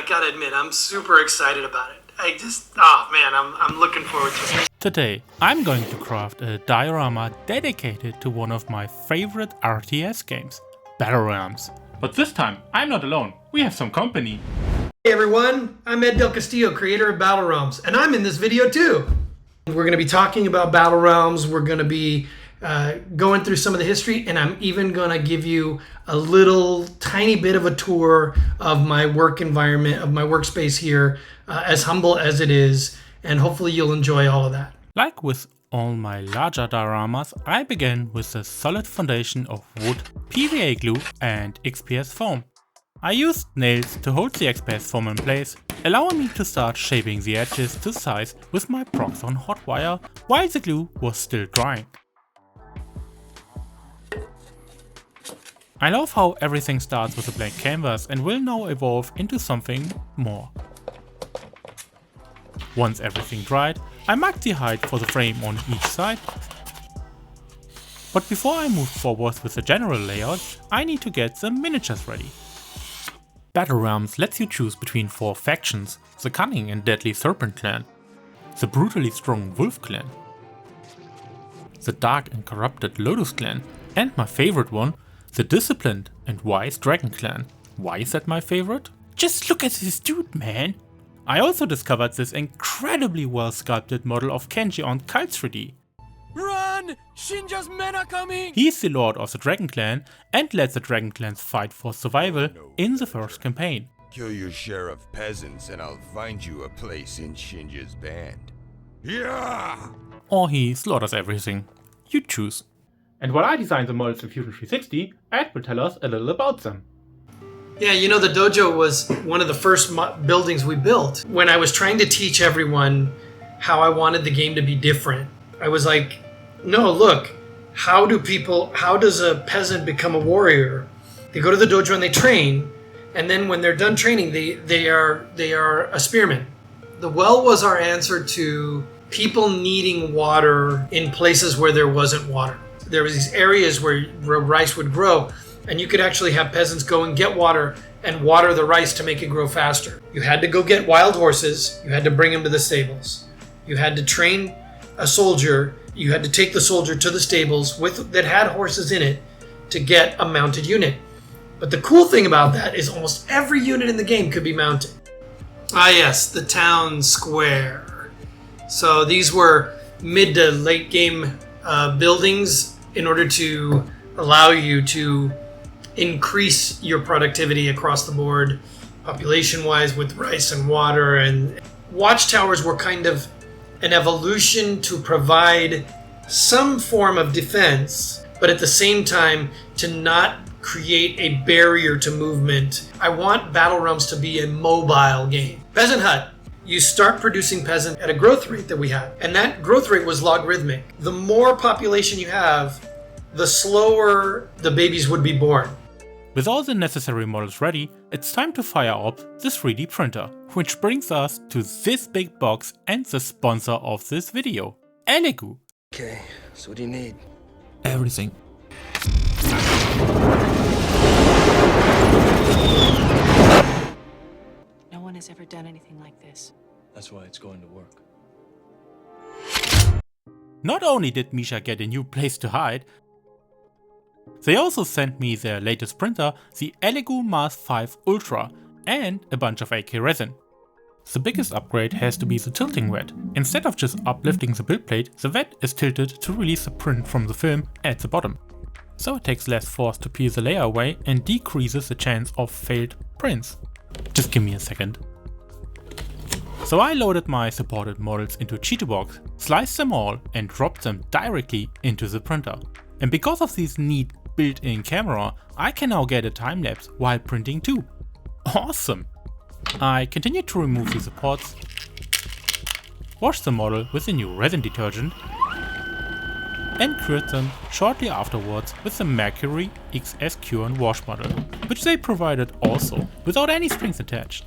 gotta admit, I'm super excited about it. Oh man, I'm looking forward to it. Today, I'm going to craft a diorama dedicated to one of my favorite RTS games, Battle Realms. But this time, I'm not alone, we have some company. Hey everyone, I'm Ed Del Castillo, creator of Battle Realms, and I'm in this video too. We're going to be talking about Battle Realms, we're going to be going through some of the history, and I'm even going to give you a little tiny bit of a tour of my work environment, of my workspace here, as humble as it is, and hopefully you'll enjoy all of that. Like with all my larger dioramas, I begin with a solid foundation of wood, PVA glue and XPS foam. I used nails to hold the XPS foam in place, allowing me to start shaping the edges to size with my Proxxon hot wire while the glue was still drying. I love how everything starts with a blank canvas and will now evolve into something more. Once everything dried, I marked the height for the frame on each side. But before I move forward with the general layout, I need to get the miniatures ready. Battle Realms lets you choose between 4 factions: the cunning and deadly Serpent Clan, the brutally strong Wolf Clan, the dark and corrupted Lotus Clan, and my favorite one, the disciplined and wise Dragon Clan. Why is that my favorite? Just look at this dude, man! I also discovered this incredibly well sculpted model of Kenji on Cult3D. Run! Shinja's men are coming! He's the lord of the Dragon Clan and led the Dragon Clans fight for survival in the first campaign. Kill your share of peasants and I'll find you a place in Shinja's band. Yeah! Or he slaughters everything. You choose. And while I designed the models in Fusion 360, Ed will tell us a little about them. Yeah, you know, the dojo was one of the first buildings we built. When I was trying to teach everyone how I wanted the game to be different, I was like, no, look, how does a peasant become a warrior? They go to the dojo and they train, and then when they're done training, they are a spearman. The well was our answer to people needing water in places where there wasn't water. There was these areas where rice would grow, and you could actually have peasants go and get water and water the rice to make it grow faster. You had to go get wild horses, you had to bring them to the stables. You had to train a soldier, you had to take the soldier to the stables that had horses in it to get a mounted unit. But the cool thing about that is almost every unit in the game could be mounted. Ah yes, the town square. So these were mid to late game buildings in order to allow you to increase your productivity across the board, population-wise, with rice and water. And watchtowers were kind of an evolution to provide some form of defense, but at the same time to not create a barrier to movement. I want Battle Realms to be a mobile game. Peasant Hut. You start producing peasant at a growth rate that we had, and that growth rate was logarithmic. The more population you have, the slower the babies would be born. With all the necessary models ready, it's time to fire up the 3D printer, which brings us to this big box and the sponsor of this video, Elegoo. Okay, so what do you need? Everything. No one has ever done anything like this. That's why it's going to work. Not only did Misha get a new place to hide, they also sent me their latest printer, the Elegoo Mars 5 Ultra, and a bunch of AK resin. The biggest upgrade has to be the tilting VAT. Instead of just uplifting the build plate, the VAT is tilted to release the print from the film at the bottom. So it takes less force to peel the layer away and decreases the chance of failed prints. Just give me a second. So I loaded my supported models into a Cheeto box, sliced them all and dropped them directly into the printer. And because of this neat built-in camera, I can now get a time-lapse while printing too. Awesome! I continued to remove the supports, washed the model with a new resin detergent, and cured them shortly afterwards with the Mercury XS Cure and Wash model, which they provided also, without any strings attached.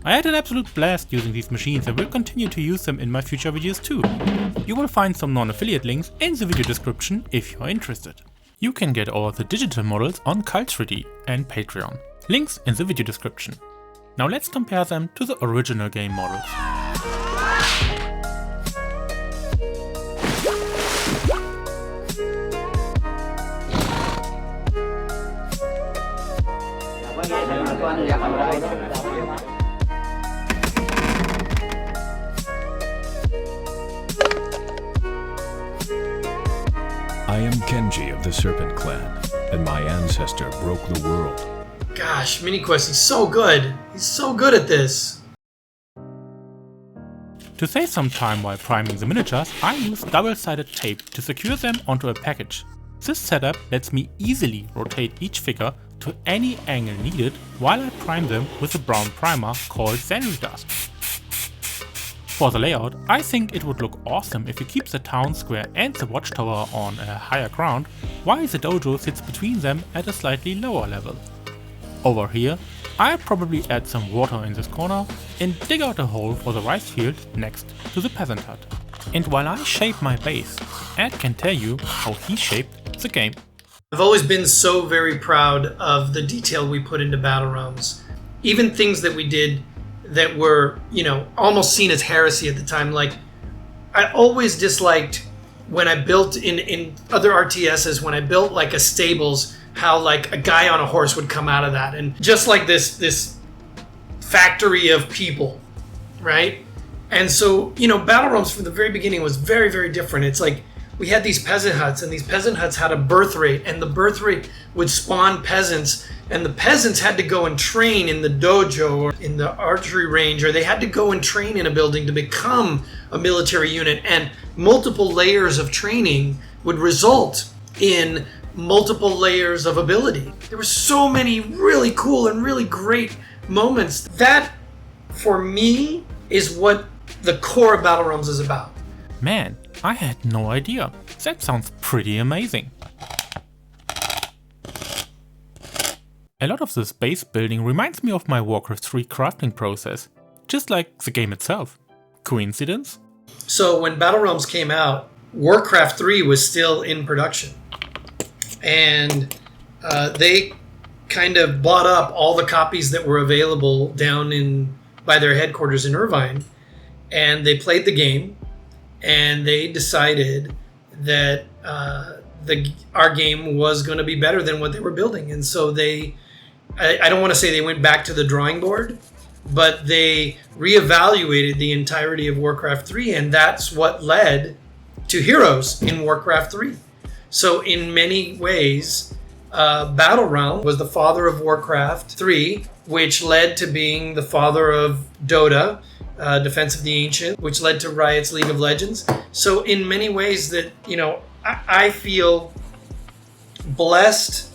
I had an absolute blast using these machines and will continue to use them in my future videos too. You will find some non-affiliate links in the video description if you are interested. You can get all the digital models on Cult3D and Patreon. Links in the video description. Now let's compare them to the original game models. I am Kenji of the Serpent Clan, and my ancestor broke the world. Gosh, MiniQuest, he's so good. He's so good at this. To save some time while priming the miniatures, I use double-sided tape to secure them onto a package. This setup lets me easily rotate each figure to any angle needed while I prime them with a brown primer called Zenry Dust. For the layout, I think it would look awesome if you keep the town square and the watchtower on a higher ground, while the dojo sits between them at a slightly lower level. Over here, I'll probably add some water in this corner and dig out a hole for the rice field next to the peasant hut. And while I shape my base, Ed can tell you how he shaped the game. I've always been so very proud of the detail we put into Battle Realms. Even things that we did that were, almost seen as heresy at the time. Like, I always disliked when I built in other RTSs, when I built like a stables, how like a guy on a horse would come out of that. And just like this factory of people, right? And so, Battle Realms from the very beginning was very, very different. It's like we had these peasant huts, and these peasant huts had a birth rate, and the birth rate would spawn peasants, and the peasants had to go and train in the dojo or in the archery range, or they had to go and train in a building to become a military unit, and multiple layers of training would result in multiple layers of ability. There were so many really cool and really great moments. That, for me, is what the core of Battle Realms is about. Man, I had no idea. That sounds pretty amazing. A lot of this base building reminds me of my Warcraft 3 crafting process, just like the game itself. Coincidence? So when Battle Realms came out, Warcraft 3 was still in production. And they kind of bought up all the copies that were available down by their headquarters in Irvine. And they played the game, and they decided that our game was going to be better than what they were building. And so I don't want to say they went back to the drawing board, but they reevaluated the entirety of Warcraft 3, and that's what led to Heroes in Warcraft 3. So in many ways, Battle Realm was the father of Warcraft 3, which led to being the father of Dota, Defense of the Ancient, which led to Riot's League of Legends. So in many ways that, I feel blessed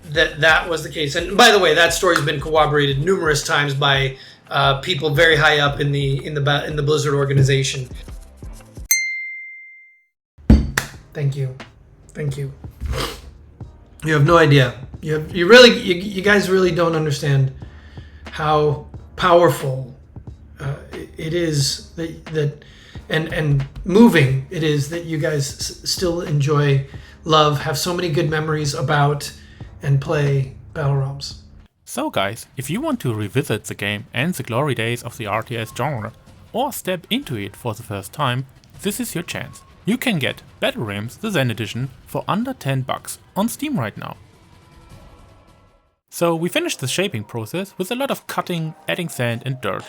that was the case. And by the way, that story's been corroborated numerous times by people very high up in the Blizzard organization. Thank you. You have no idea. You guys really don't understand how powerful it is that and moving it is that you guys still enjoy, love, have so many good memories about and play Battle Realms. So guys, if you want to revisit the game and the glory days of the RTS genre, or step into it for the first time, this is your chance. You can get Battle Realms the Zen Edition for under $10 on Steam right now. So we finished the shaping process with a lot of cutting, adding sand and dirt,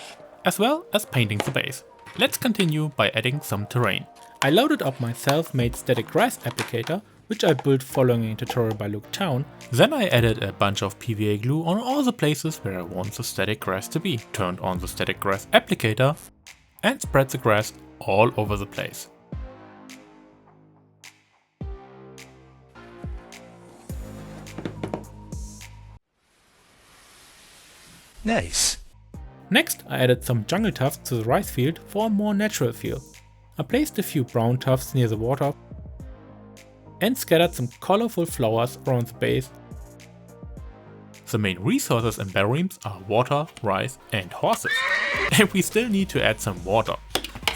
as well as painting the base. Let's continue by adding some terrain. I loaded up my self-made static grass applicator, which I built following a tutorial by Luke Town. Then I added a bunch of PVA glue on all the places where I want the static grass to be, turned on the static grass applicator, and spread the grass all over the place. Nice. Next, I added some jungle tufts to the rice field for a more natural feel. I placed a few brown tufts near the water and scattered some colorful flowers around the base. The main resources in Battle Realms are water, rice and horses. And we still need to add some water.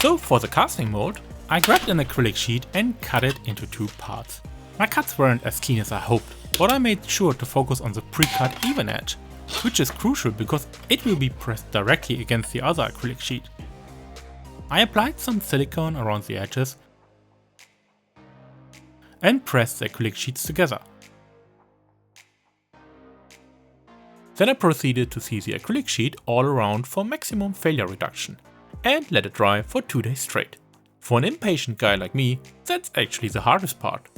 So for the casting mode, I grabbed an acrylic sheet and cut it into 2 parts. My cuts weren't as clean as I hoped, but I made sure to focus on the pre-cut even edge. which is crucial because it will be pressed directly against the other acrylic sheet. I applied some silicone around the edges and pressed the acrylic sheets together. Then I proceeded to see the acrylic sheet all around for maximum failure reduction and let it dry for 2 days straight. For an impatient guy like me, that's actually the hardest part.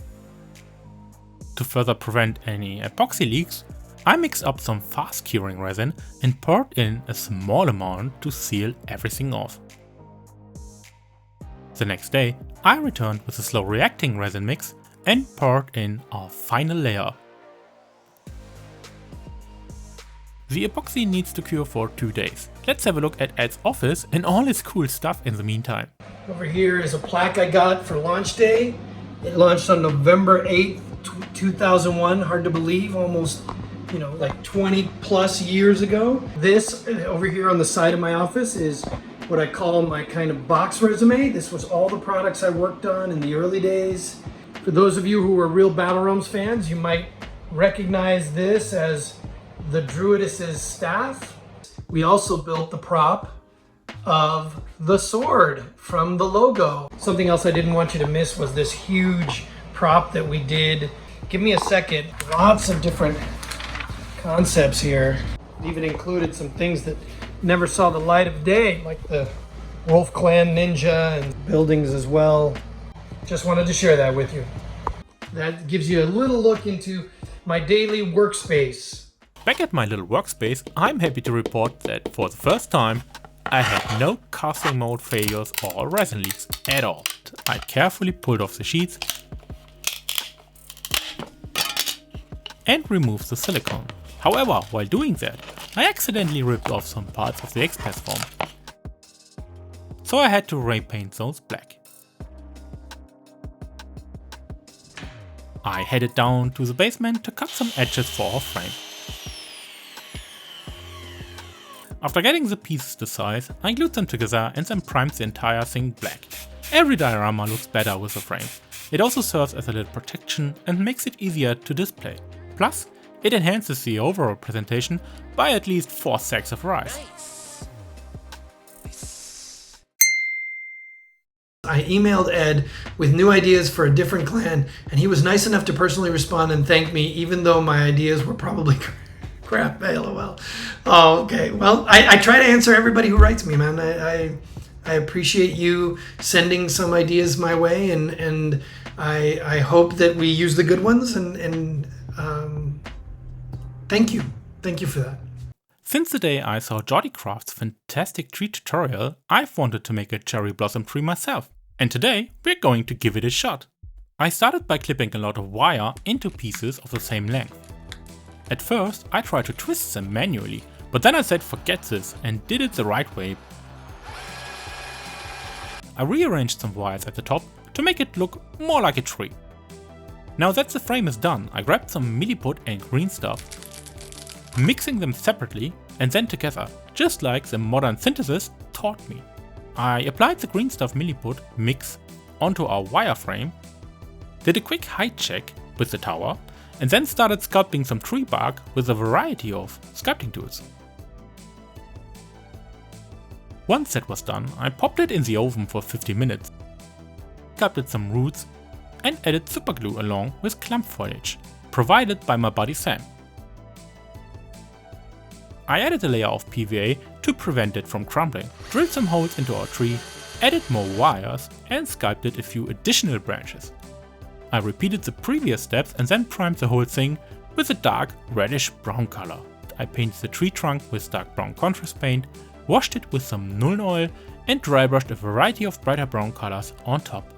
To further prevent any epoxy leaks, I mixed up some fast curing resin and poured in a small amount to seal everything off. The next day, I returned with a slow reacting resin mix and poured in our final layer. The epoxy needs to cure for 2 days. Let's have a look at Ed's office and all his cool stuff in the meantime. Over here is a plaque I got for launch day. It launched on November 8th, 2001. Hard to believe, almost, like 20 plus years ago. This over here on the side of my office is what I call my kind of box resume. This was all the products I worked on in the early days. For those of you who are real Battle Realms fans, you might recognize this as the Druidess' staff. We also built the prop of the sword from the logo. Something else I didn't want you to miss was this huge prop that we did. Give me a second. Lots of different concepts here. Even included some things that never saw the light of day, like the Wolf Clan Ninja and buildings as well. Just wanted to share that with you. That gives you a little look into my daily workspace. Back at my little workspace, I'm happy to report that for the first time, I had no casting mode failures or resin leaks at all. I carefully pulled off the sheets and removed the silicone. However, while doing that, I accidentally ripped off some parts of the XPath foam. So I had to repaint those black. I headed down to the basement to cut some edges for our frame. After getting the pieces to size, I glued them together and then primed the entire thing black. Every diorama looks better with the frame. It also serves as a little protection and makes it easier to display. Plus, it enhances the overall presentation by at least 4 sacks of rice. I emailed Ed with new ideas for a different clan, and he was nice enough to personally respond and thank me, even though my ideas were probably crap. LOL. Oh, okay. Well, I try to answer everybody who writes me, man. I appreciate you sending some ideas my way, and I hope that we use the good ones, and thank you. Thank you for that. Since the day I saw Jordycraft's fantastic tree tutorial, I've wanted to make a cherry blossom tree myself. And today, we're going to give it a shot. I started by clipping a lot of wire into pieces of the same length. At first, I tried to twist them manually, but then I said forget this and did it the right way. I rearranged some wires at the top to make it look more like a tree. Now that the frame is done, I grabbed some milliput and green stuff, mixing them separately and then together, just like the modern synthesis taught me. I applied the green stuff milliput mix onto our wireframe, did a quick height check with the tower, and then started sculpting some tree bark with a variety of sculpting tools. Once that was done, I popped it in the oven for 50 minutes, sculpted some roots, and added superglue along with clump foliage, provided by my buddy Sam. I added a layer of PVA to prevent it from crumbling, drilled some holes into our tree, added more wires, and sculpted a few additional branches. I repeated the previous steps and then primed the whole thing with a dark reddish brown color. I painted the tree trunk with dark brown contrast paint, washed it with some Nuln oil, and dry brushed a variety of brighter brown colors on top.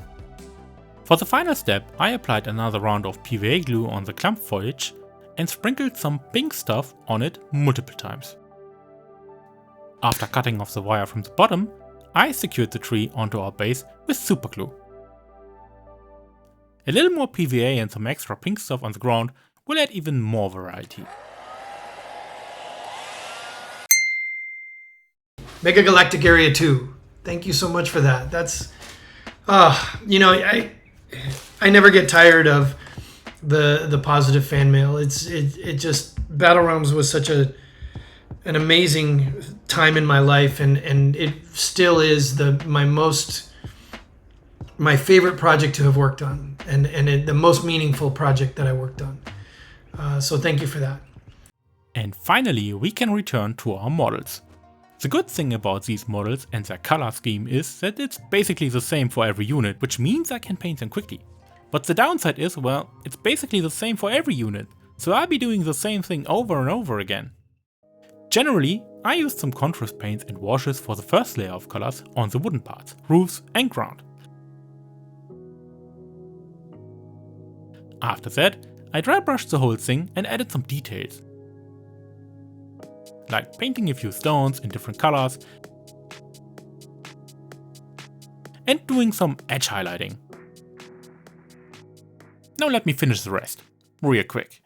For the final step, I applied another round of PVA glue on the clump foliage and sprinkled some pink stuff on it multiple times. After cutting off the wire from the bottom, I secured the tree onto our base with superglue. A little more PVA and some extra pink stuff on the ground will add even more variety. Mega Galactic Area 2. Thank you so much for that. That's, I never get tired of the positive fan mail. It just, Battle Realms was such a an amazing time in my life, and it still is my favorite project to have worked on, and the most meaningful project that I worked on. So thank you for that. And finally, we can return to our models. The good thing about these models and their color scheme is that it's basically the same for every unit, which means I can paint them quickly. But the downside is, well, it's basically the same for every unit, so I'll be doing the same thing over and over again. Generally, I used some contrast paints and washes for the first layer of colors on the wooden parts, roofs and ground. After that, I dry brushed the whole thing and added some details, like painting a few stones in different colors and doing some edge highlighting. Now let me finish the rest, real quick.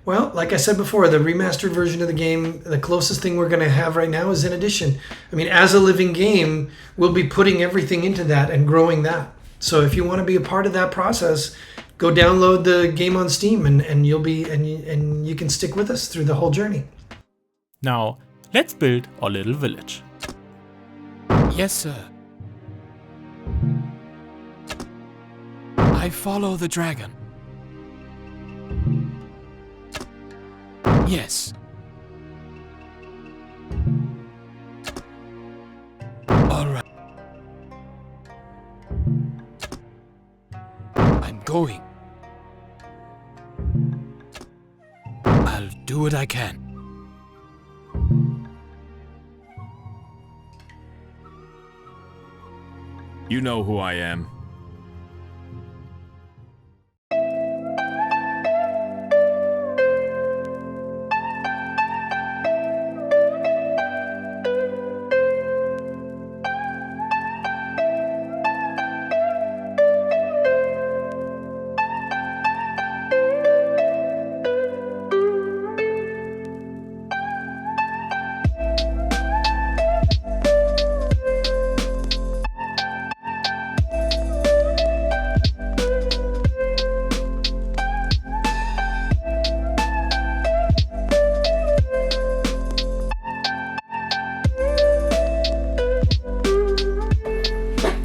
Well, like I said before, the remastered version of the game, the closest thing we're going to have right now is an edition. I mean, as a living game, we'll be putting everything into that and growing that. So if you want to be a part of that process, go download the game on Steam and you'll be and you can stick with us through the whole journey. Now, let's build our little village. Yes, sir. I follow the dragon. Yes. All right. I'm going. I'll do what I can. You know who I am.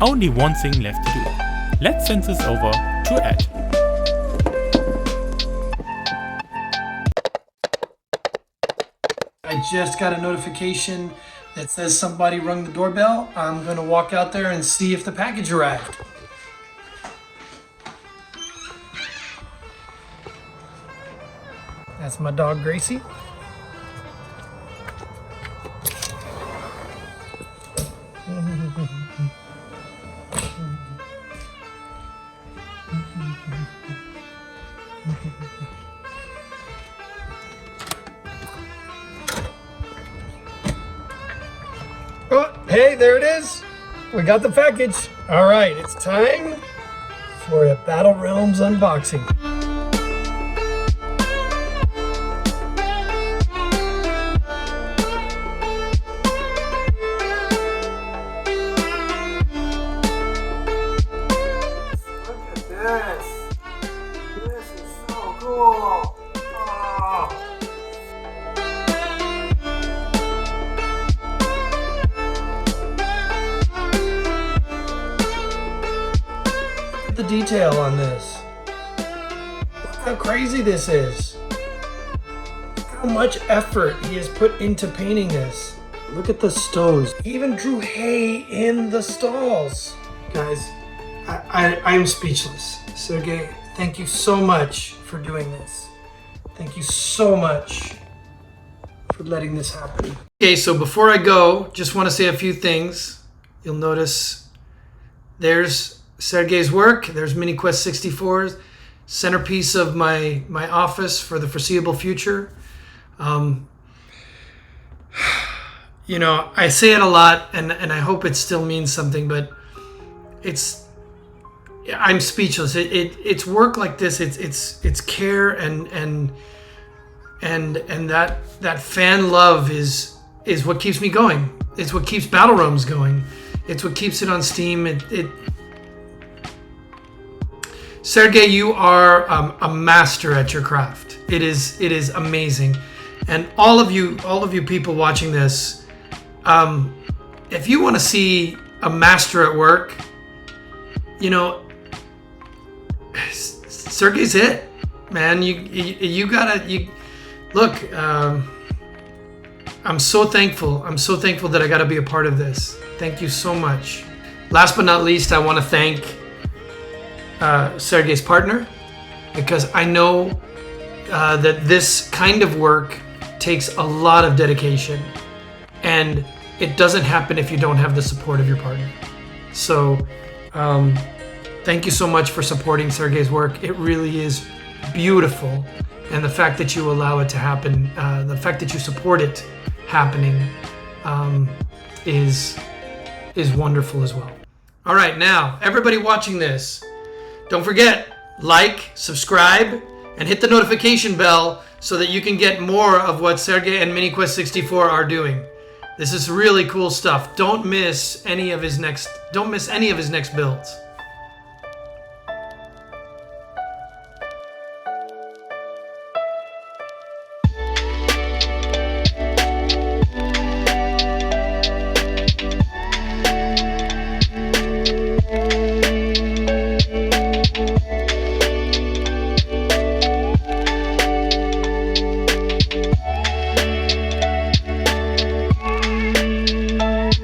Only one thing left to do. Let's send this over to Ed. I just got a notification that says somebody rung the doorbell. I'm going to walk out there and see if the package arrived. That's my dog Gracie. Hey, there it is. We got the package. All right, it's time for a Battle Realms unboxing. Look at this. This is so cool. Oh. The detail on this. Look how crazy this is. Look how much effort he has put into painting this. Look at the stones. He even drew hay in the stalls. Guys, I am speechless. Sergey, thank you so much for doing this. Thank you so much for letting this happen. Okay, so before I go, just want to say a few things. You'll notice there's Sergey's work. There's MiniQuest 64, centerpiece of my office for the foreseeable future. You know, I say it a lot, and I hope it still means something, but I'm speechless. It's work like this. It's care and that fan love is what keeps me going. It's what keeps Battle Realms going. It's what keeps it on Steam. Sergey, you are a master at your craft. It is amazing, and all of you people watching this, if you want to see a master at work, you know, Sergey's it, man. You gotta look. I'm so thankful. I'm so thankful that I got to be a part of this. Thank you so much. Last but not least, I want to thank Sergey's partner, because I know that this kind of work takes a lot of dedication, and it doesn't happen if you don't have the support of your partner. So thank you so much for supporting Sergey's work. It really is beautiful, and the fact that you allow it to happen, the fact that you support it happening, is wonderful as well. All right, now everybody watching this, don't forget, like, subscribe, and hit the notification bell so that you can get more of what Sergey and MiniQuest 64 are doing. This is really cool stuff. Don't miss any of his next builds.